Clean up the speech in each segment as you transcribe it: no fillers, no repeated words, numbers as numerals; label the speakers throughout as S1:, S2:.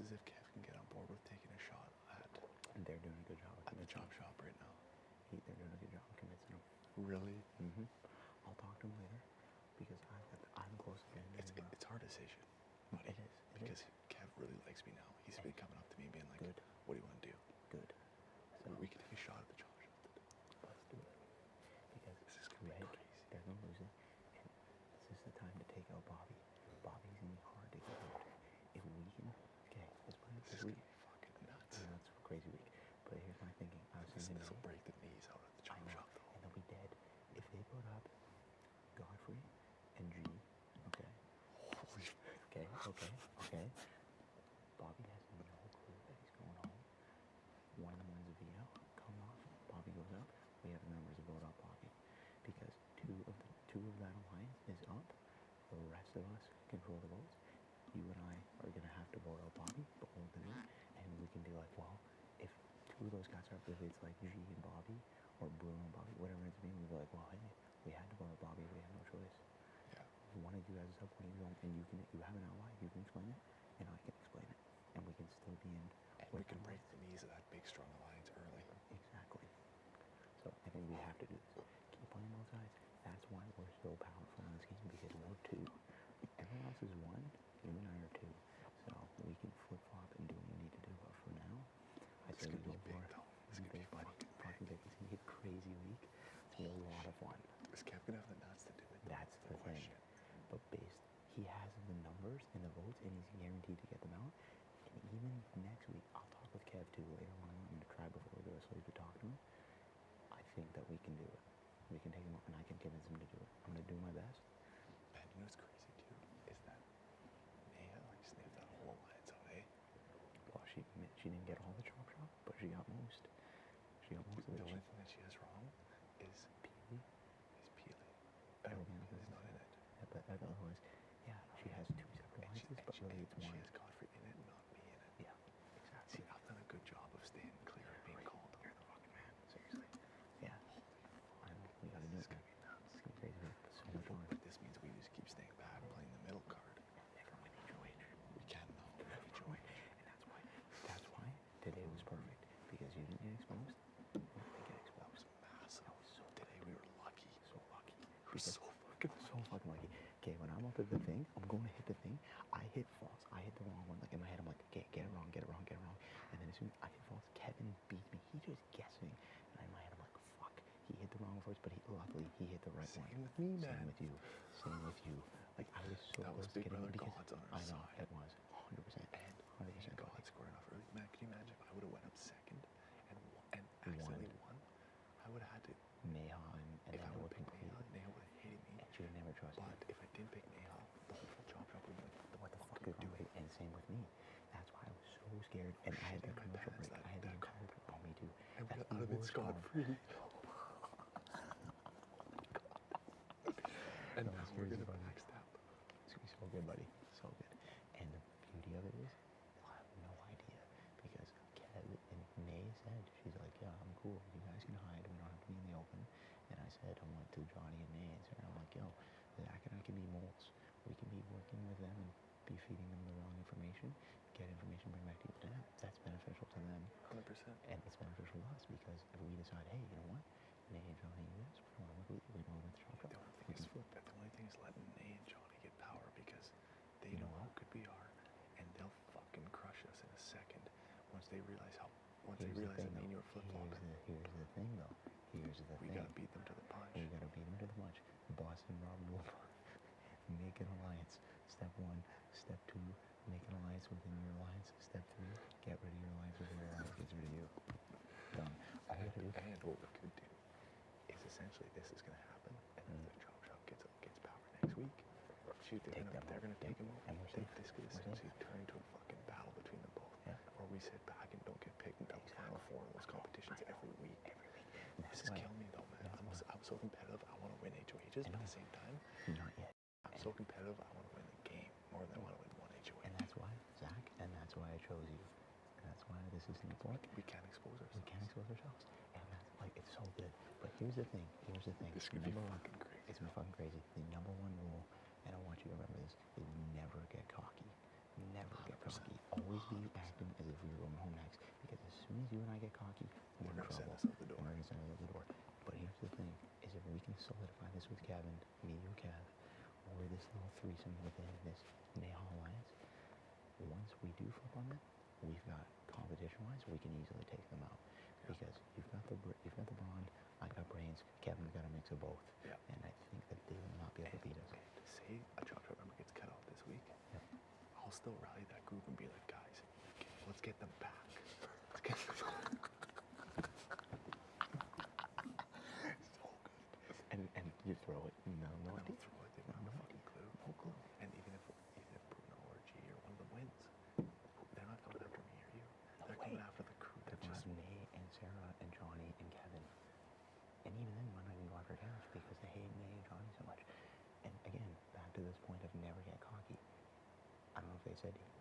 S1: as if Kev can get on board with taking a shot
S2: And they're doing a good job
S1: at the chop shop right now.
S2: They're doing a good job of convincing him.
S1: Really?
S2: Mm-hmm. I'll talk to him later because I'm close to getting
S1: It's a hard decision, buddy.
S2: It is.
S1: Because Kev really likes me now. He's been coming up to me and being like,
S2: good.
S1: What do you want to do?
S2: Good.
S1: So we can take a shot at the chop shop.
S2: Let's do it. Because
S1: this is going to be crazy.
S2: They're going to lose it. And this is the time to take out Bobby. Bobby's going to be hard to get out. If we can... Okay, this is going to be
S1: fucking nuts.
S2: Yeah, that's a crazy week. But here's my thinking. I was thinking...
S1: This will break the knees out at the chop shop, though.
S2: And they'll be dead. If they put up Godfrey and G, okay?
S1: Holy
S2: okay. Bobby has no clue that he's going home. One of them wins a veto, come off, Bobby goes up. We have the numbers to vote out Bobby. Because two of that alliance is up. The rest of us control the votes. You and I are going to have to vote out Bobby, but hold the name. And we can be like, well, if two of those guys are up, if it's like G and Bobby, or Bruno and Bobby, whatever it's been, we'd be like, well, hey, we had to vote out Bobby, we had no choice.
S1: Yeah.
S2: If one of you guys is up, one of you don't, and you have an ally, you can explain it, and I can explain it. And we can still be in.
S1: And we can break the knees of that big, strong alliance early.
S2: Exactly. So I think we have to do this. Keep playing both sides. That's why we're so powerful in this game, because we're two. Everyone else is one, you and I are two. So we can flip-flop and do what we need to do. But for now, I say we go for it.
S1: It's going to be fucking big.
S2: It's going to be a crazy week. It's going to be a lot of fun.
S1: Is Kev going to have the nuts to do it?
S2: That's the question. But he has the numbers and the votes, and he's guaranteed to get them out. And even next week, I'll talk with Kev too later when I'm going to try before we go to sleep to talk to him. I think that we can do it. We can take him up and I can convince him to do it. I'm going to do my best.
S1: Man, you know what's crazy too? Is that Naya sniffed that whole alliance out, eh?
S2: Well, she didn't get all the chop shop, but she got most. She got most of it.
S1: The only thing that she has wrong is
S2: Peely.
S1: Everything is not in it.
S2: Yeah, but otherwise, yeah, she has two separate alliances, but really it's one.
S1: She has Godfrey in it, not me in it.
S2: Yeah, exactly.
S1: See, I've done a good job of staying clear of being called.
S2: You're the fucking man, seriously. Yeah. I know, we gotta do it.
S1: This is gonna be nuts.
S2: It's gonna be crazy, but so much fun.
S1: But this means we just keep staying back, playing the middle card.
S2: Never win HOH.
S1: We can though.
S2: HOH. And that's why today was perfect. Because you didn't get exposed, you didn't get exposed.
S1: That was massive. That was so today we were lucky.
S2: So lucky.
S1: We were so fucking
S2: lucky. Okay, when I'm up at the thing, I'm going to hit the thing. I hit false. I hit the wrong one. Like in my head, I'm like, okay, get it wrong. And then as soon as I hit false, Kevin beat me. He just guessing. And in my head, I'm like, fuck. He hit the wrong one first, but luckily he hit the right one.
S1: Same with me, man.
S2: Same with you. Like I was so
S1: that was
S2: close to
S1: Big
S2: getting
S1: Brother
S2: it because
S1: God's on our side.
S2: I know, it was 100%.
S1: And God scored enough early. Man, can you imagine if I would have went up second and accidentally won? I would have had to.
S2: Neha and
S1: if
S2: then
S1: I would have picked
S2: completely.
S1: Neha would have hated me.
S2: And she would never trust you.
S1: But if I didn't pick Neha, the whole chop shop would be like,
S2: what the fuck is doing? And same with me. That's why I was so scared. And I had the commercial break. I had the commercial break. Oh, me too.
S1: And we got out of it scot-free. And now we're going to backstab.
S2: It's going to be so good, buddy. So good. And the beauty of it is, they'll have no idea. Because Kev and May said, she's like, yeah, I'm cool. You guys can hide. We don't have to be in the open. And I said, I went to Johnny and May and I'm like, yo, Zach and I can be moles. We can be working with them and be feeding them the wrong information, get information, bring back to you. And that's beneficial to them.
S1: 100%.
S2: And it's beneficial to us because if we decide, hey, you know what? Nay and Johnny, yes, we don't want to work with you. We don't want to chop up.
S1: The only thing is letting Nay and Johnny get power because they know how good we are and they'll fucking crush us in a second once they realize that me and you are flip-flopping.
S2: Here's the thing, though.
S1: We gotta beat them to the punch.
S2: Boss and Rob Wolf. Make an alliance. Step 1. Step 2, make an alliance within your alliance. Step 3, get rid of your alliance within your alliance. Gets rid of you. Done.
S1: And what we could do is essentially this is gonna happen, and then the chop shop gets power next week. Shoot, they're gonna take them out.
S2: And
S1: This could essentially turn into a fucking battle between them both.
S2: Yeah.
S1: Or we sit back and don't get picked until the final four in those competitions every week. This is killing me though, man. I'm so competitive. I want to win HOHs, but at the same time,
S2: not yet.
S1: I'm so competitive. I want to win the game more than I want to win one HOH.
S2: And that's why, Zach, and that's why I chose you. And that's why this is important.
S1: We can't expose ourselves.
S2: And that's like, it's so good. But here's the thing.
S1: This could be fucking crazy.
S2: It's fucking crazy. The number one rule, and I want you to remember this, is never get cocky. never get
S1: 100%.
S2: cocky. Always be acting as if you're going home next, because as soon as you and I get cocky, we're in
S1: They're gonna send
S2: trouble.
S1: us out the door.
S2: And they're going to send us out the door. But here's the thing, is if we can solidify this with Kevin, me, you, Kev, or this little threesome within this Mayhaw Alliance, once we do flip on them, we've got competition-wise, we can easily take them out.
S1: Yeah.
S2: Because you've got the brawn, I got brains, Kevin's got a mix of both.
S1: Yeah.
S2: And I think that they will not be able to beat us.
S1: And say a Chop Chop member gets cut off this week,
S2: Yep.
S1: I'll still rally that group and be like, guys, let's get them back. Let's get them back. So good.
S2: And you throw it, no
S1: No,
S2: idea.
S1: throw it. They don't have a fucking clue.
S2: No clue.
S1: And even if Bruno or G or one of them wins, they're not coming after me or you. They're coming after the crew.
S2: They're
S1: That just
S2: going Nate and Sarah and Johnny and Kevin. And even then, might not even go after Kev because they hate Nate and Johnny so much. And again, back to this point of never get cocky. I don't know if they said to you,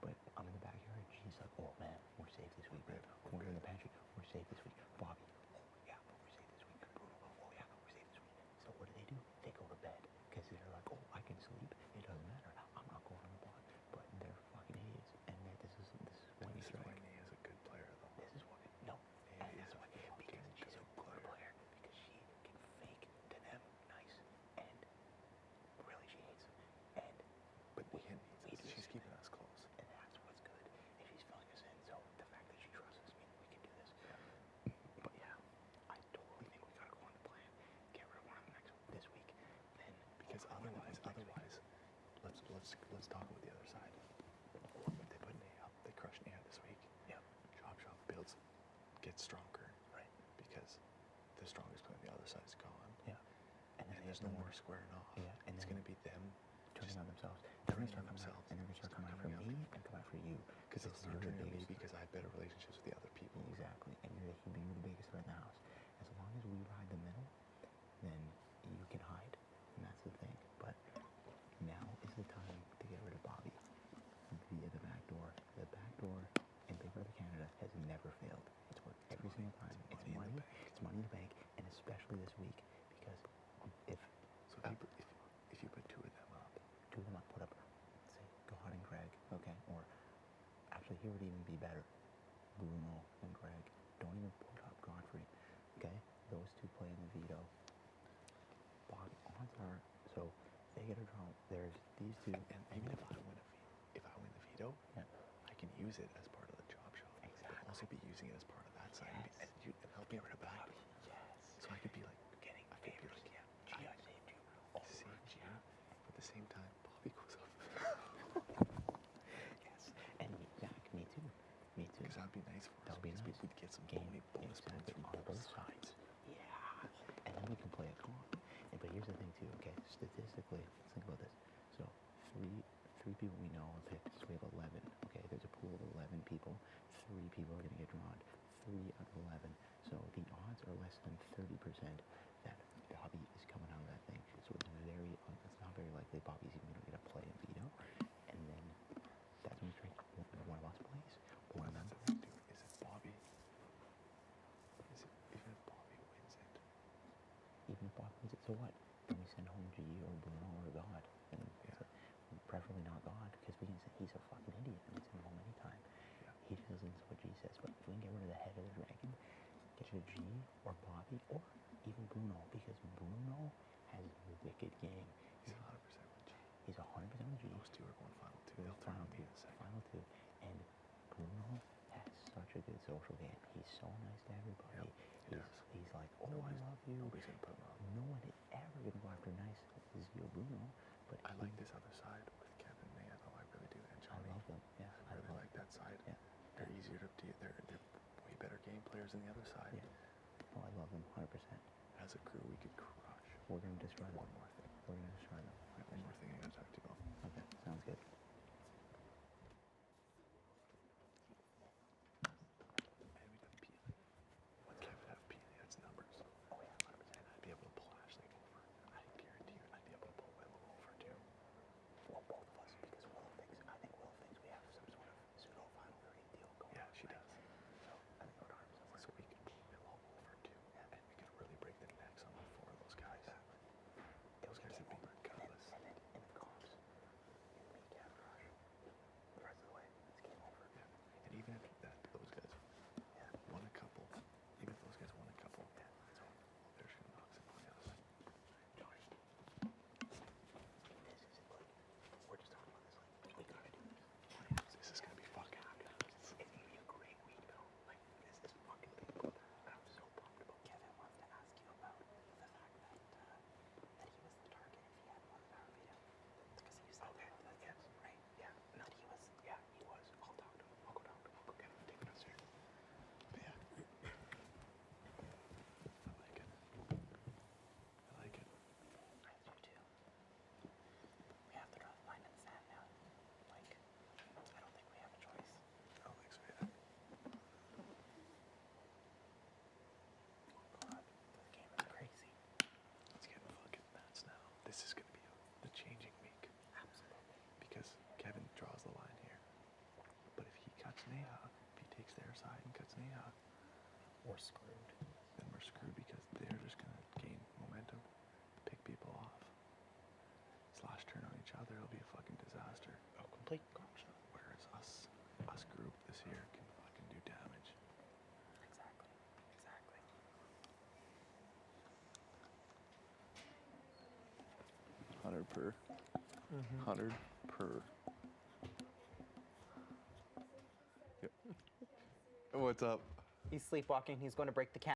S2: but I'm in the backyard. She's like, oh man, we're safe this week, babe. We're in the pantry. We're safe this week. Bobby, oh yeah, but we're safe this week. Bruno, oh yeah, but we're safe this week. So what do? They go to bed because they're like, oh, I can sleep. It doesn't matter. I'm not going on the block. But they're fucking idiots. And this is when you strike.
S1: Nate is a good player though.
S2: This is what no.
S1: Nate
S2: And
S1: is
S2: that's
S1: a
S2: why because she's a good player because she can fake to them nice and really she hates them. And
S1: But
S2: we
S1: Ian
S2: we
S1: needs us.
S2: do
S1: She's
S2: this.
S1: keeping us close.
S2: And that's what's good. And she's filling us in. So the fact that she trusts us means we can do this. But yeah, I totally think we gotta go on the plan. Get rid of one of them this week. Then
S1: Because otherwise, let's talk about the other side. If they put Nate up, they crush Nate this week.
S2: Yeah.
S1: Chop Chop builds, gets stronger, right? Because the strongest player on the other side is gone.
S2: Yeah.
S1: And there's no more squaring off.
S2: Yeah. And
S1: it's
S2: then
S1: gonna be them
S2: turning on themselves.
S1: turning
S2: They're
S1: on
S2: gonna start
S1: themselves.
S2: coming out, and they're gonna start coming
S1: Start
S2: after
S1: coming
S2: me and come after you.
S1: because they'll start turning on me because I have better relationships with the other people.
S2: Exactly. And you're the biggest threat in the house. As long as we ride the middle, then you can hide. And that's the thing. But now is the time to get rid of Bobby via the back door. The back door in Big Brother Canada has never failed. It's worked every single time. It's money. It's money in the bank, and especially this week because if
S1: So if you put two of them up,
S2: put up, say, God and Greg, okay, or actually here would even be better, Bruno and Greg. Don't even put up Godfrey, okay? Those two play in the veto. But odds are, so they get a draw. There's these two,
S1: and even if I win the veto,
S2: yeah.
S1: I can use it as part of the Chop Shop.
S2: Exactly.
S1: But also be using it as part of that side and help me rid of back.
S2: Yes.
S1: So I could be like
S2: Getting
S1: I could be
S2: favors.
S1: like,
S2: Yeah. I saved you.
S1: I saved you. But at the same time, Bobby goes up.
S2: Yes. And me too. Me too.
S1: Because that'd be nice for us.
S2: That would be
S1: because
S2: nice.
S1: we'd get some
S2: Game
S1: bonus points from
S2: on both sides. Yeah. And then we can play a con. But here's the thing too, okay? Statistically, let's think about this. So three people we know are picked. So we have 11. Okay, there's a pool of 11 people. 3 people are gonna get drawn. 3 out of 11. So the odds are less than 30% that Bobby is coming out of that thing. So it's not very likely Bobby's even gonna get a play in veto. And then that's when one of us plays. One of them.
S1: That's the thing, dude. Is it Bobby? Even if Bobby wins it?
S2: Even if Bobby wins it, so what? Then we send home G or Bruno or God. And preferably not God, because we can say he's a fucking idiot and we send him home anytime.
S1: Yeah.
S2: He just listens to what G says. But if we can get rid of the head of the dragon, get rid of G or Bobby or even Bruno, because Bruno has a wicked game.
S1: He's 100% with G.
S2: He's 100% with G.
S1: Those two are going final two. They'll turn on me in a second.
S2: Final two. And Bruno has such a good social game. He's so nice to everybody.
S1: Yep,
S2: he's like, oh, I love you.
S1: Nobody's going to put him up.
S2: No one is ever going to go after nice as you, Bruno. But
S1: I like this other side with Kevin, man. Oh, I really do. And
S2: I
S1: Johnny.
S2: love them. Yeah,
S1: I really like that side.
S2: Yeah.
S1: They're easier to deal. They're way better game players than the other side.
S2: Yeah. Oh, I love them 100%.
S1: As a crew, we could crush.
S2: We're going to destroy them.
S1: One more thing.
S2: We're going to destroy them.
S1: One more thing I got to talk to you about.
S2: Okay, sounds good.
S1: And we done Peely. When Kevin had Peely, that's numbers.
S2: Oh yeah, 100%.
S1: And I'd be able to pull Ashley over. I guarantee you, I'd be able to pull Willow over too.
S2: Well, both of us, because I think Will thinks we have some sort of pseudo final 30 deal going on.
S1: Yeah, she does.
S2: So I think we're 100%.
S1: So we could pull Willow over too. Yeah. And we could really break the necks on all 4 of those guys. 100 per. 100 per. Yep. What's up?
S3: He's sleepwalking. He's going to break the cat.